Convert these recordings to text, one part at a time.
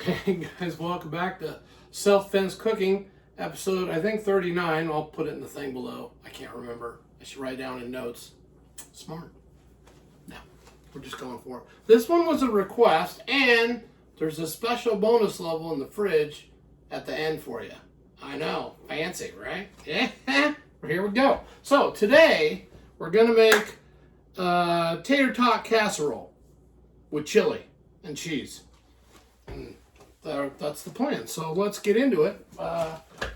Hey guys, welcome back to Self-Defense Cooking, episode, I think 39. I'll put it in the thing below. I can't remember. I should write down in notes. Smart. No, we're just going for it. This one was a request, and there's a special bonus level in the fridge at the end for you. I know, fancy, right? Yeah, here we go. So today, we're going to make tater tot casserole with chili and cheese. And that's the plan. So let's get into it.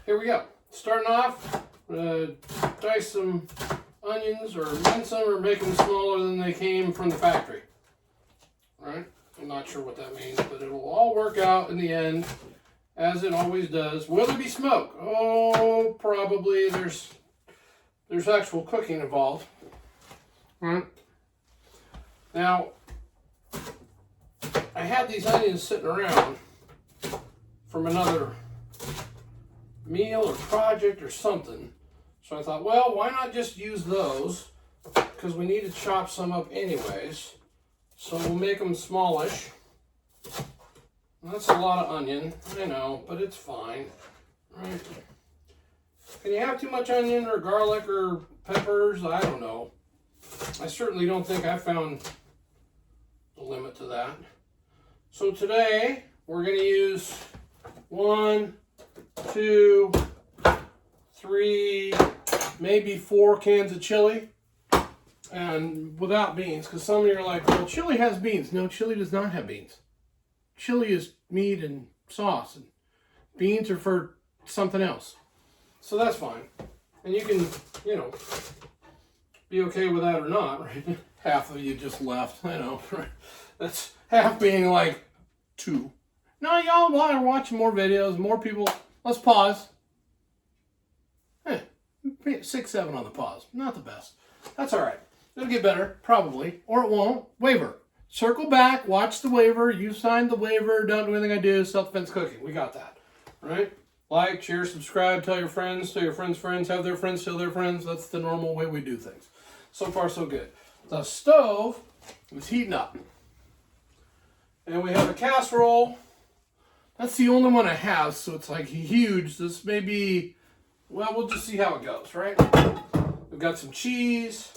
Here we go. Starting off, dice some onions or mince them or make them smaller than they came from the factory. Right? I'm not sure what that means, but it will all work out in the end, as it always does. Will there be smoke? Oh, probably. There's actual cooking involved. Right? Now, I had these onions sitting around from another meal or project or something. So I thought, well, why not just use those? Because we need to chop some up anyways. So we'll make them smallish. That's a lot of onion, I know, but it's fine. Right? Can you have too much onion or garlic or peppers? I don't know. I certainly don't think I found a limit to that. So today we're going to use 1, 2, 3, maybe 4 cans of chili, and without beans, because some of you are like, well, chili has beans. No, chili does not have beans. Chili is meat and sauce, and beans are for something else. So that's fine. And you can, be okay with that or not, right? Half of you just left, I know, right? That's half being like 2. No, y'all are watching more videos, more people. Let's pause. 6, 7 on the pause. Not the best. That's all right. It'll get better, probably, or it won't. Waiver. Circle back, watch the waiver. You signed the waiver. Don't do anything I do. Self-defense cooking. We got that. Right? Like, share, subscribe, tell your friends, have their friends tell their friends. That's the normal way we do things. So far, so good. The stove is heating up. And we have a casserole. That's the only one I have, so it's like huge. This may be, well, we'll just see how it goes, right? We've got some cheese.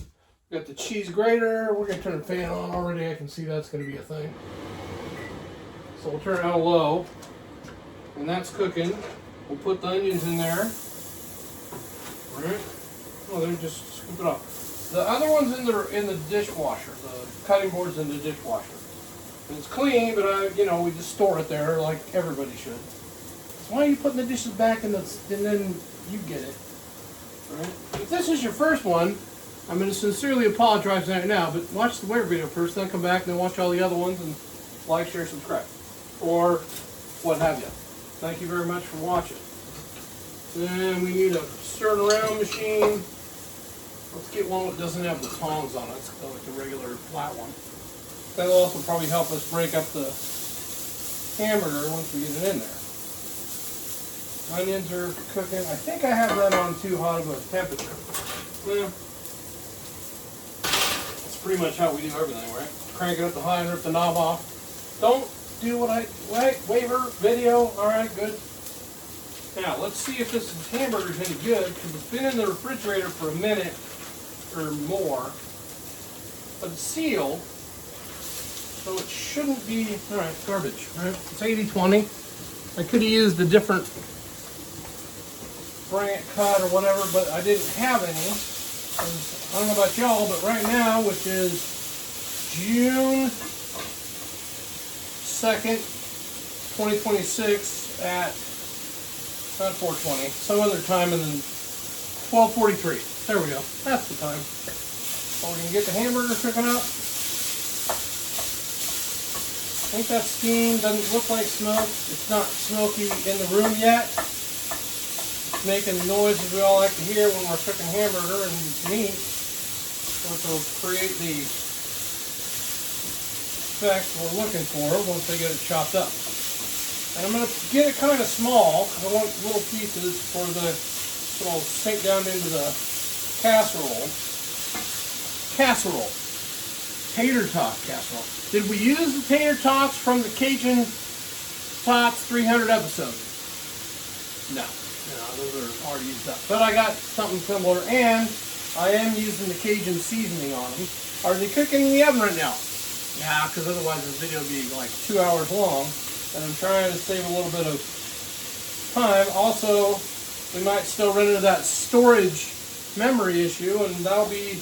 We've got the cheese grater. We're going to turn the fan on already. I can see that's going to be a thing. So we'll turn it on low. And that's cooking. We'll put the onions in there. Right? Oh, they're just scoop it off. The other one's in the dishwasher. The cutting board's in the dishwasher. And it's clean, but we just store it there like everybody should. So why are you putting the dishes back and then you get it? Right? If this is your first one, I'm going to sincerely apologize right now, but watch the waiver video first, then come back and then watch all the other ones and like, share, subscribe. Or what have you. Thank you very much for watching. Then we need a stir around machine. Let's get one that doesn't have the tongs on it. It's like the regular flat one. That'll also probably help us break up the hamburger once we get it in there. Onions are cooking. I think I have that on too hot of a temperature. Well, that's pretty much how we do everything, right? Crank it up to high and rip the knob off. Don't do waiver video. All right, good. Now, let's see if this hamburger's any good, because it's been in the refrigerator for a minute or more. But it's sealed, so it shouldn't be, all right, garbage, right? It's 80-20. I could have used a different brand cut or whatever, but I didn't have any. I don't know about y'all, but right now, which is June 2nd, 2026 at not 4:20, some other time, and then 12:43. There we go. That's the time. So we're going to get the hamburger cooking up. I think that steam doesn't look like smoke. It's not smoky in the room yet. It's making the noises we all like to hear when we're cooking hamburger and meat. So it'll create the effect we're looking for once they get it chopped up. And I'm going to get it kind of small because I want little pieces for so it'll sink down into the casserole. Casserole. Tater tot casserole. Did we use the tater tots from the Cajun Tots 300 episodes. No, those are already used up. But I got something similar, and I am using the Cajun seasoning on them. Are they cooking in the oven right now? Yeah, because otherwise this video would be like 2 hours long, and I'm trying to save a little bit of time. Also, we might still run into that storage memory issue, and that'll be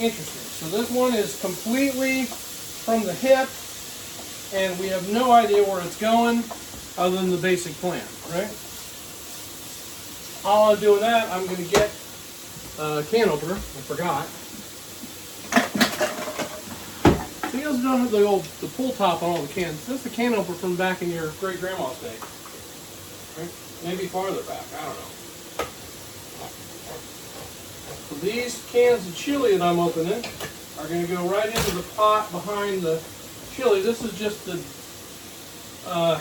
interesting. So this one is completely from the hip, and we have no idea where it's going other than the basic plan, right? All I'm doing that, I'm going to get a can opener. I forgot. So you guys don't have the pull top on all the cans. That's the can opener from back in your great grandma's day. Right? Maybe farther back. I don't know. So these cans of chili that I'm opening are going to go right into the pot behind the chili. This is just the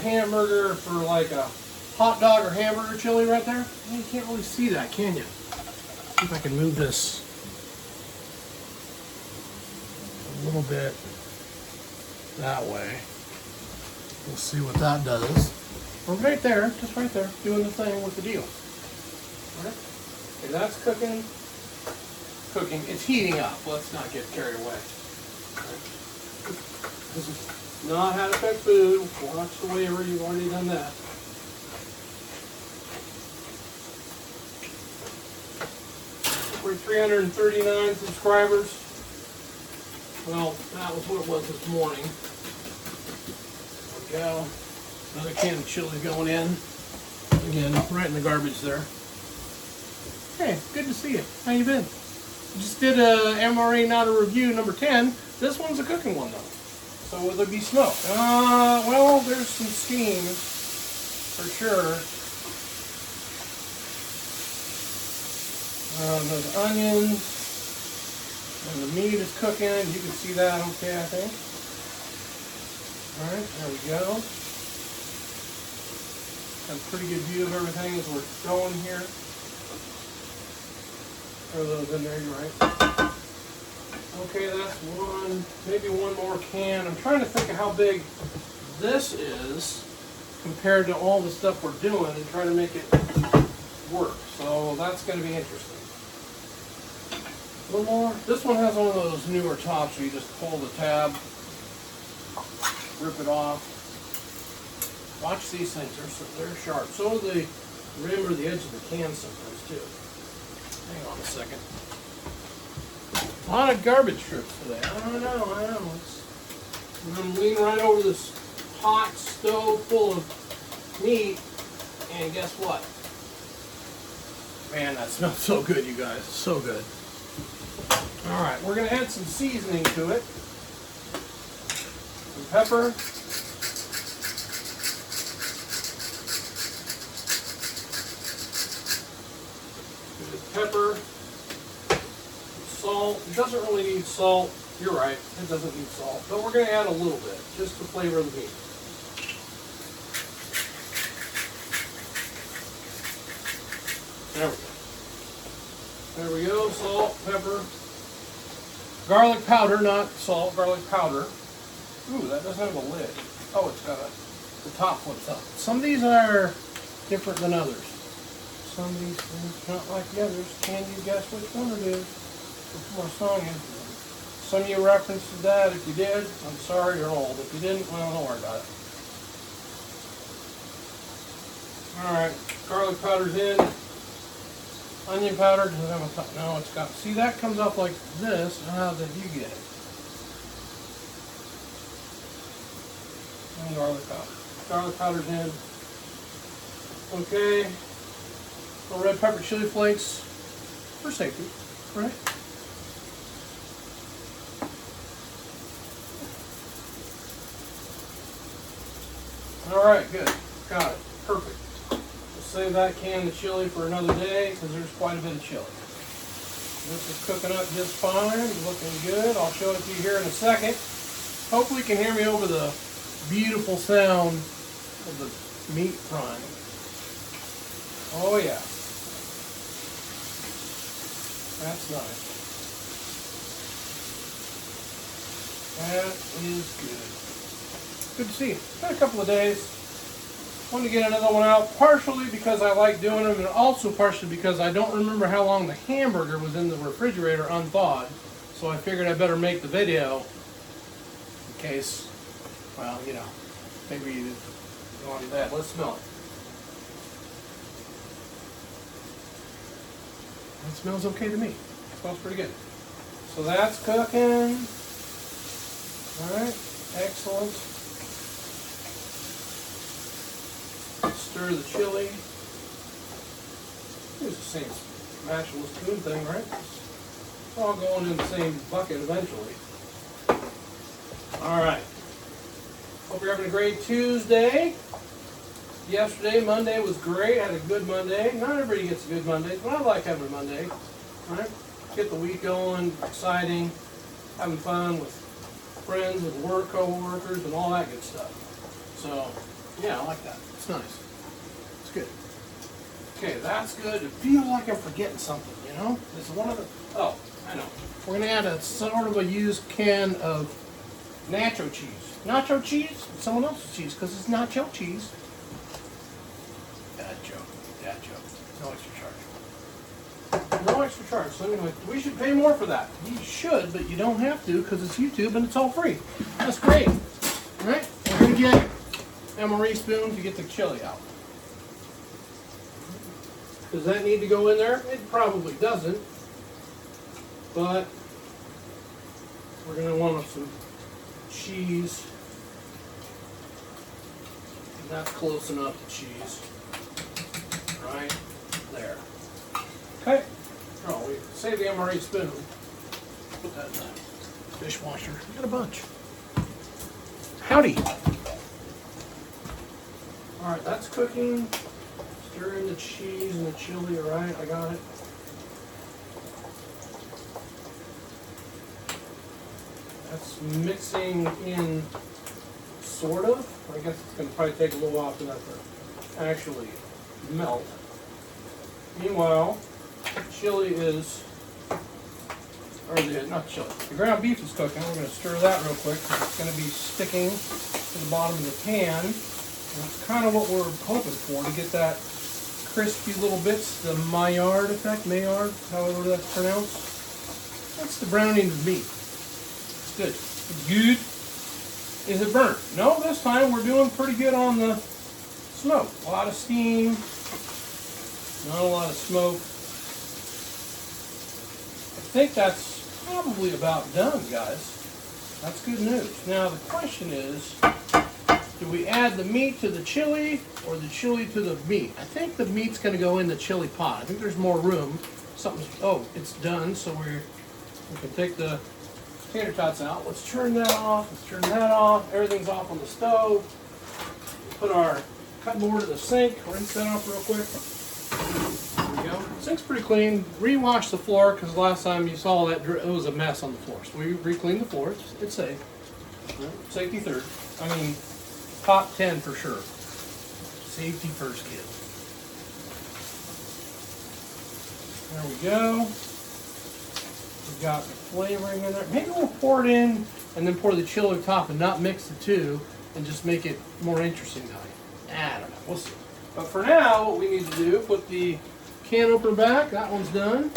hamburger for like a hot dog or hamburger chili right there. You can't really see that, can you? See if I can move this a little bit that way. We'll see what that does. We're right there, just right there, doing the thing with the deal. All right? Okay, that's cooking. It's heating up. Let's not get carried away. Right. This is not how to cook food. Watch the waiver. You've already done that. We're 339 subscribers. Well, that was what it was this morning. There we go. Another can of chili going in. Again, right in the garbage there. Hey, good to see you. How you been? Just did a MRA Not a Review number 10. This one's a cooking one though. So will there be smoke? Well, there's some steam for sure. Those onions and the meat is cooking. You can see that okay, I think. Alright, there we go. Got a pretty good view of everything as we're going here. Throw those in there, you're right. Okay, that's one, maybe one more can. I'm trying to think of how big this is compared to all the stuff we're doing and try to make it work. So that's going to be interesting. A little more. This one has one of those newer tops where you just pull the tab, rip it off. Watch these things, they're sharp. So are the rim or the edge of the can sometimes too. Hang on a second. A lot of garbage strips today. I know. I'm going to lean right over this hot stove full of meat, and guess what? Man, that smells so good, you guys. So good. Alright, we're going to add some seasoning to it. Some pepper. Pepper, salt. It doesn't really need salt. You're right, it doesn't need salt. But we're going to add a little bit, just to flavor the meat. There we go, salt, pepper. Garlic powder, not salt, garlic powder. Ooh, that doesn't have a lid. Oh, it's got the top flips up. Some of these are different than others. Some of these things not like the others. Can you guess which one it is? Before I saw you. Some of you referenced that. If you did, I'm sorry, you're old. If you didn't, well, don't worry about it. Alright, garlic powder's in. Onion powder, does it have a top? No, it's got, see, that comes up like this. How did you get it? And garlic powder. Garlic powder's in. Okay. Little red pepper chili flakes for safety, right? Alright, good. Got it. Perfect. We'll save that can of chili for another day because there's quite a bit of chili. This is cooking up just fine. Looking good. I'll show it to you here in a second. Hopefully you can hear me over the beautiful sound of the meat frying. Oh yeah. That's nice. That is good. Good to see you. It's been a couple of days. wanted to get another one out, partially because I like doing them, and also partially because I don't remember how long the hamburger was in the refrigerator unthawed. So I figured I better make the video in case, well, you know, maybe you don't want that. Let's smell it. It smells okay to me. It smells pretty good. So that's cooking. All right, excellent. Stir the chili. It's the same mashable spoon thing, right? It's all going in the same bucket eventually. All right. Hope you're having a great Tuesday. Yesterday, Monday, was great. I had a good Monday. Not everybody gets a good Monday, but I like having a Monday. All right? Get the week going, exciting, having fun with friends and work co-workers and all that good stuff. So, yeah, I like that. It's nice. It's good. Okay, that's good. It feels like I'm forgetting something, you know? This is one of the... Oh, I know. We're going to add a sort of a used can of nacho cheese. Nacho cheese? It's someone else's cheese because it's nacho cheese. Dad joke. Dad joke. No extra charge. No extra charge. So anyway, we should pay more for that. You should, but you don't have to because it's YouTube and it's all free. That's great. All right? We're going to get Emery spoon to get the chili out. Does that need to go in there? It probably doesn't. But we're going to want some cheese. And that's close enough to cheese. Right there. Okay. Oh, we save the MRE spoon. Put that in the dishwasher. We got a bunch. Howdy. All right, that's cooking. Stir in the cheese and the chili. All right, I got it. That's mixing in, sort of. I guess it's going to probably take a little while for that to actually melt. Meanwhile, chili is, not chili, the ground beef is cooking. We're going to stir that real quick because it's going to be sticking to the bottom of the pan. And that's kind of what we're hoping for, to get that crispy little bits, the Maillard effect, however that's pronounced. That's the browning of meat. It's good. It's good. Is it burnt? No, this time we're doing pretty good on the smoke. A lot of steam, not a lot of smoke. I think that's probably about done, guys. That's good news. Now the question is, do we add the meat to the chili or the chili to the meat? I think the meat's going to go in the chili pot. I think there's more room. It's done, so we can take the tater tots out. Let's turn that off. Let's turn that off. Everything's off on the stove. Put our cut board in the sink. Rinse that off real quick. There we go. The sink's pretty clean. Rewash the floor because last time you saw that it was a mess on the floor. So we re-cleaned the floor. It's safe. Safety third. I mean, top 10 for sure. Safety first, kids. There we go. We've got the flavoring in there. Maybe we'll pour it in and then pour the chili on top and not mix the two and just make it more interesting that way. I don't know. We'll see. But for now, what we need to do, put the can opener back. That one's done.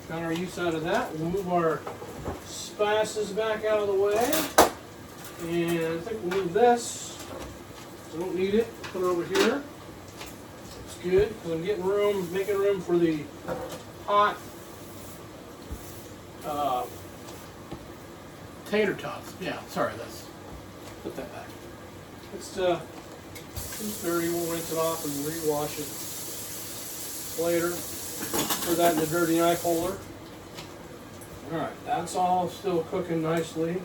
Got our use out of that. We'll move our spices back out of the way. And I think we'll move this. I don't need it. Put it over here. It's good because I'm making room for the hot tater tots. Yeah, sorry, put that back. It's dirty. We'll rinse it off and rewash it later. Put that in the dirty knife holder. Alright, that's all still cooking nicely.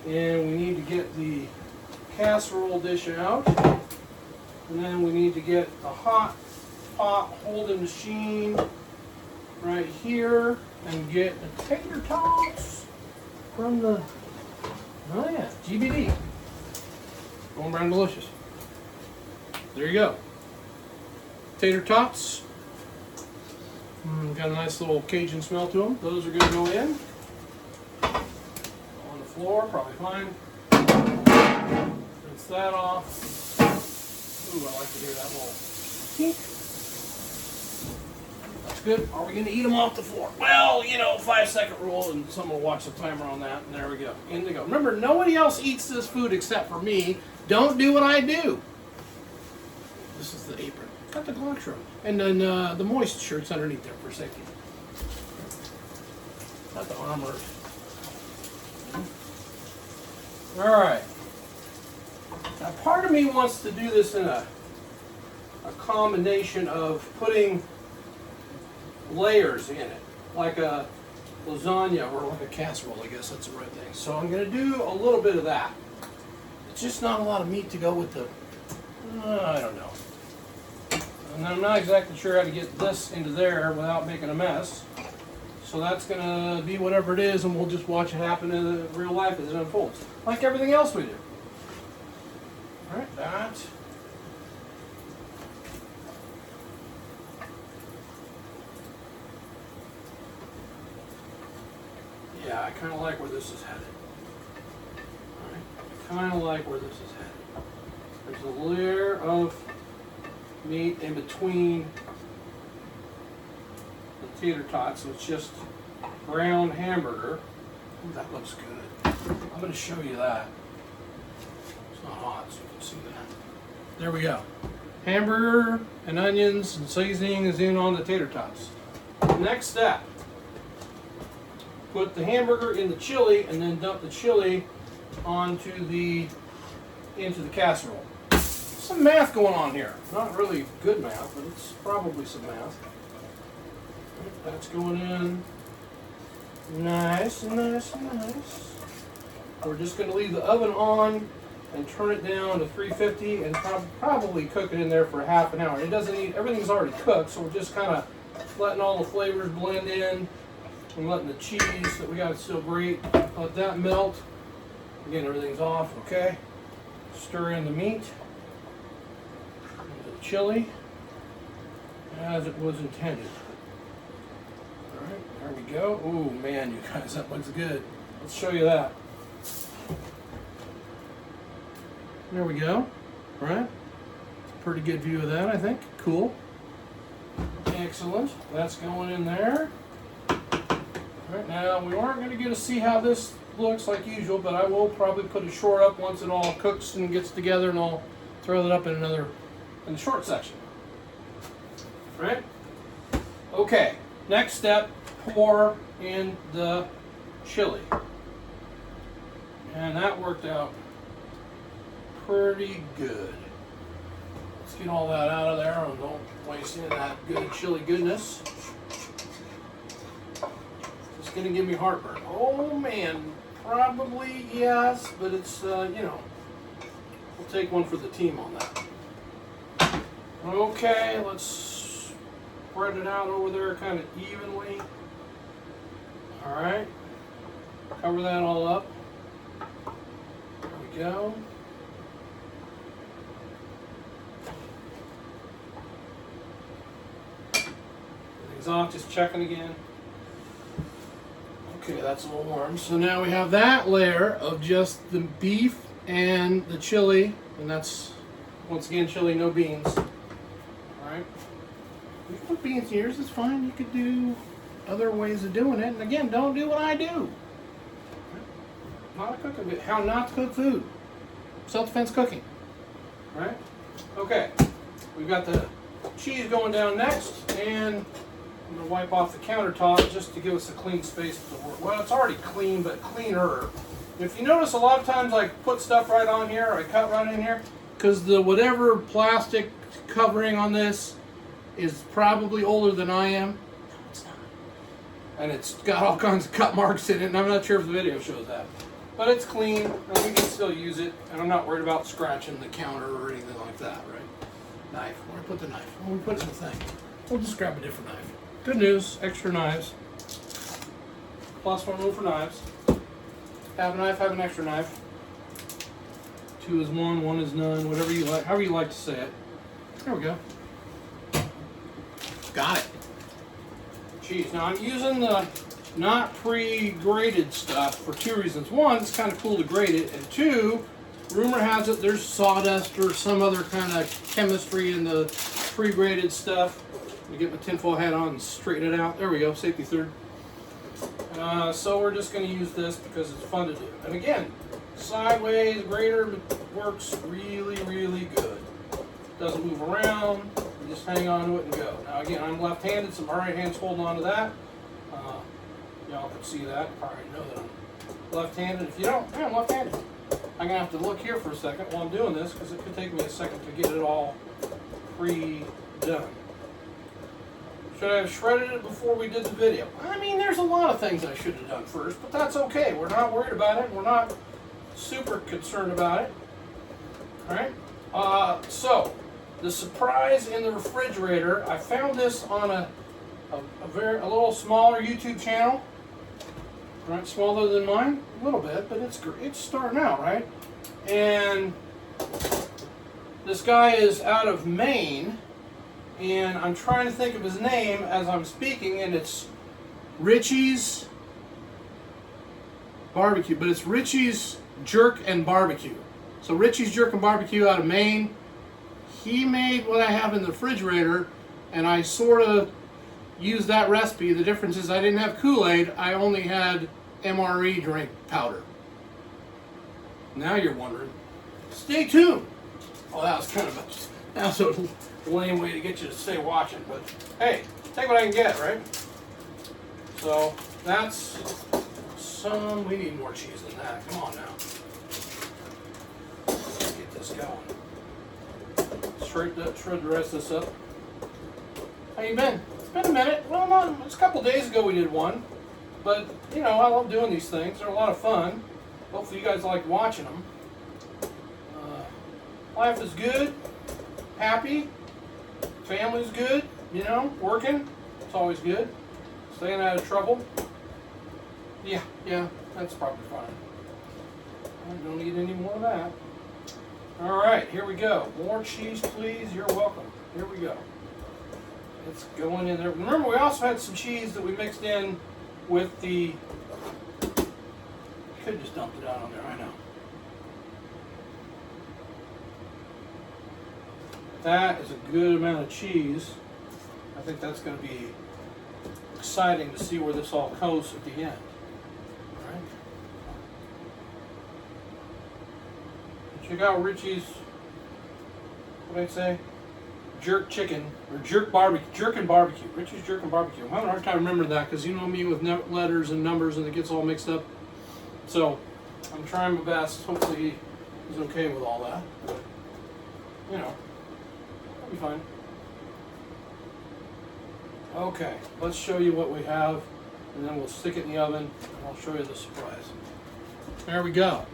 And we need to get the casserole dish out. And then we need to get a hot pot holding machine right here and get the tater tots from the, oh yeah, GBD. Going brown delicious. There you go. Tater tots. Got a nice little Cajun smell to them. Those are going to go in. On the floor, probably fine. Rinse that off. Ooh, I like to hear that little peek. That's good. Are we going to eat them off the floor? Well, you know, 5-second rule, and someone will watch the timer on that, and there we go. In they go. Remember, nobody else eats this food except for me. Don't do what I do. This is the apron. Got the Glock shirt. And then the moist shirt's underneath there for safety. Not the armor. Alright. Now part of me wants to do this in a combination of putting layers in it. Like a lasagna or like a casserole, I guess that's the right thing. So I'm going to do a little bit of that. It's just not a lot of meat to go with the, I don't know. And I'm not exactly sure how to get this into there without making a mess. So that's going to be whatever it is, and we'll just watch it happen in real life as it unfolds. Like everything else we do. Alright, that. Yeah, I kind of like where this is headed. Alright, kind of like where this is headed. There's a layer of meat in between the tater tots, so it's just brown hamburger. Ooh, that looks good. I'm going to show you that. It's not hot, so you can see that. There we go. Hamburger and onions and seasoning is in on the tater tots. Next step. Put the hamburger in the chili and then dump the chili into the casserole. Some math going on here. Not really good math, but it's probably some math. That's going in. Nice, nice, nice. We're just going to leave the oven on and turn it down to 350 and probably cook it in there for half an hour. It doesn't need, everything's already cooked, so we're just kind of letting all the flavors blend in and letting the cheese that we got still grate, let that melt. Again, everything's off, okay? Stir in the meat, and the chili, as it was intended. All right, there we go. Ooh, man, you guys, that looks good. Let's show you that. There we go. All right, pretty good view of that, I think. Cool. Excellent. That's going in there. All right, now we aren't going to get to see how this looks like usual, but I will probably put a short up once it all cooks and gets together, and I'll throw that up in the short section. All right. Okay. Next step, pour in the chili. And that worked out pretty good. Let's get all that out of there and don't waste any of that good chili goodness. It's going to give me heartburn. Oh man, probably yes, but it's, you know, we'll take one for the team on that. Okay, let's spread it out over there kind of evenly. All right, cover that all up. There we go. Everything's off, just checking again. Okay, that's all warm. So now we have that layer of just the beef and the chili, and that's, once again, chili, no beans. All right. You can put beans in yours, it's fine. You could do other ways of doing it. And again, don't do what I do. Not a cooking bit. How not to cook food. Self-defense cooking. All right. Okay. We've got the cheese going down next, and I'm going to wipe off the countertop just to give us a clean space to work. Well, it's already clean, but cleaner. If you notice, a lot of times I put stuff right on here, or I cut right in here, because the whatever plastic covering on this is probably older than I am. No, it's not. And it's got all kinds of cut marks in it, and I'm not sure if the video shows that. But it's clean, and we can still use it, and I'm not worried about scratching the counter or anything like that, right? Knife. Where do I put the knife? Where do we put it in the thing? We'll just grab a different knife. Good news, extra knives. Plus one rule for knives. Have a knife, have an extra knife. 2 is 1, 1 is none, whatever you like, however you like to say it. There we go. Got it. Cheese. Now I'm using the not pre-grated stuff for 2 reasons. 1, it's kind of cool to grate it, and 2, rumor has it there's sawdust or some other kind of chemistry in the pre-braided stuff. Let me get my tinfoil hat on and straighten it out. There we go, safety third. So we're just going to use this because it's fun to do. And again, sideways grater works really, really good. Doesn't move around. You just hang on to it and go. Now again, I'm left-handed, so my right hand's holding on to that. Y'all can see that. You probably know that I'm left-handed. If you don't, yeah, I'm left-handed. I'm going to have to look here for a second while I'm doing this because it could take me a second to get it all pre-done. Should I have shredded it before we did the video? I mean, there's a lot of things I should have done first, but that's okay. We're not worried about it. We're not super concerned about it. All right. So the surprise in the refrigerator. I found this on a little smaller YouTube channel. Right, smaller than mine, a little bit, but it's starting out, right? And this guy is out of Maine, and I'm trying to think of his name as I'm speaking, and it's Richie's Barbecue, but it's Richie's Jerk and Barbecue. So Richie's Jerk and Barbecue out of Maine. He made what I have in the refrigerator, and I sort of used that recipe. The difference is I didn't have Kool-Aid, I only had MRE drink powder. Now you're wondering. Stay tuned. Well, that was kind of a lame way to get you to stay watching, but hey, take what I can get, right? So that's some. We need more cheese than that. Come on now. Let's get this going. Shred the rest of this up. How you been? It's been a minute. Well, not. It's a couple days ago we did one, but you know I love doing these things. They're a lot of fun. Hopefully you guys like watching them. Life is good. Happy. Family's good. You know, working. It's always good. Staying out of trouble. Yeah, that's probably fine. I don't need any more of that. All right, here we go. More cheese, please. You're welcome. Here we go. It's going in there. Remember, we also had some cheese that we mixed in with the... Could have just dumped it out on there, I know. That is a good amount of cheese. I think that's going to be exciting to see where this all goes at the end. All right. Check out Richie's, what did I say? Jerk chicken, or jerk and barbecue. Richie's Jerk and Barbecue. I'm having a hard time remembering that because you know me with letters and numbers and it gets all mixed up. So I'm trying my best. Hopefully he's okay with all that. But, you know, that'll be fine. Okay, let's show you what we have and then we'll stick it in the oven and I'll show you the surprise. There we go.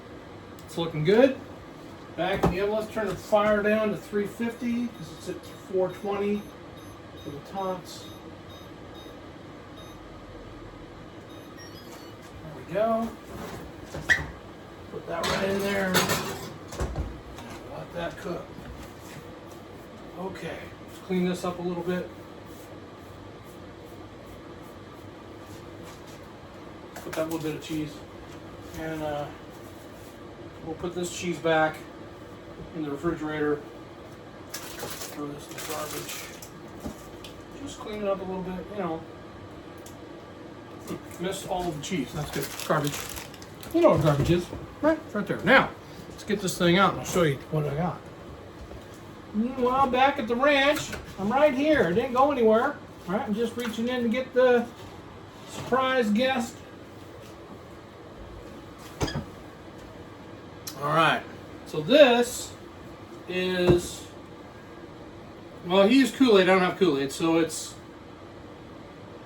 It's looking good. Back in the oven, let's turn the fire down to 350 because it's at 420 for the tots. There we go. Put that right in there. Let that cook. Okay, let's clean this up a little bit. Put that little bit of cheese. And we'll put this cheese back in the refrigerator. Throw this in the garbage. Just clean it up a little bit, you know. Missed all of the cheese. That's good. Garbage. You know what garbage is, right? It's right there. Now, let's get this thing out and I'll show you what I got. Meanwhile, back at the ranch, I'm right here. I didn't go anywhere. All right, I'm just reaching in to get the surprise guest. All right. So this is, well, he used Kool-Aid. I don't have Kool-Aid, so it's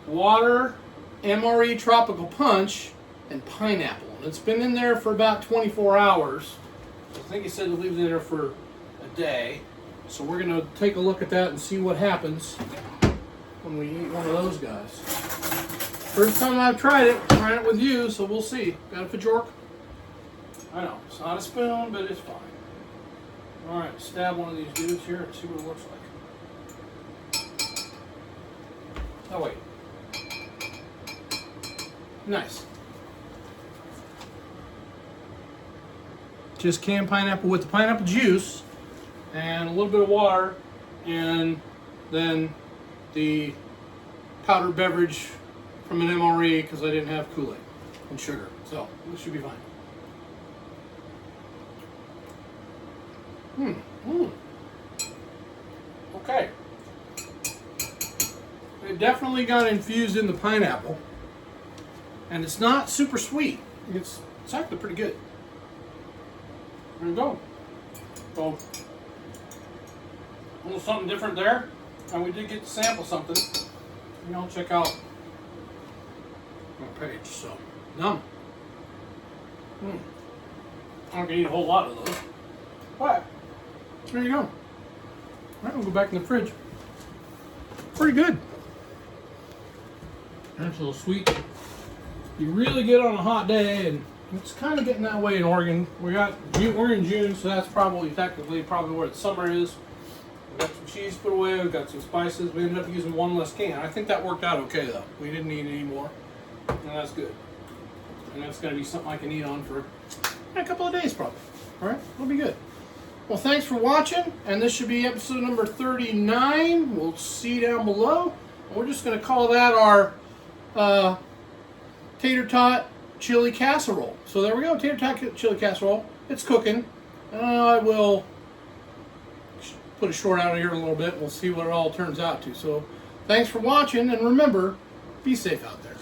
water, MRE Tropical Punch, and pineapple. And it's been in there for about 24 hours. I think he said to leave it in there for a day. So we're going to take a look at that and see what happens when we eat one of those guys. First time I've tried it, trying it with you, so we'll see. Got a fork? I know, it's not a spoon, but it's fine. All right, stab one of these dudes here and see what it looks like. Oh, wait. Nice. just canned pineapple with the pineapple juice and a little bit of water, and then the powdered beverage from an MRE because I didn't have Kool-Aid and sugar. So this should be fine. Okay. It definitely got infused in the pineapple, and it's not super sweet. It's actually pretty good. There you go. So a little something different there, and we did get to sample something. You know, check out my page. So yum. I'm not gonna eat a whole lot of those, but there you go. All right, we'll go back in the fridge. Pretty good. That's a little sweet. You really get on a hot day, and it's kind of getting that way in Oregon. We're in June, so that's probably where the summer is. We got some cheese put away. We got some spices. We ended up using one less can. I think that worked out okay though. We didn't need any more, and that's good. And that's going to be something I can eat on for a couple of days probably. All right, it'll be good. Well, thanks for watching, and this should be episode number 39. We'll see down below. And we're just going to call that our tater tot chili casserole. So there we go, tater tot chili casserole. It's cooking. I will put a short out of here in a little bit. We'll see what it all turns out to. So thanks for watching, and remember, be safe out there.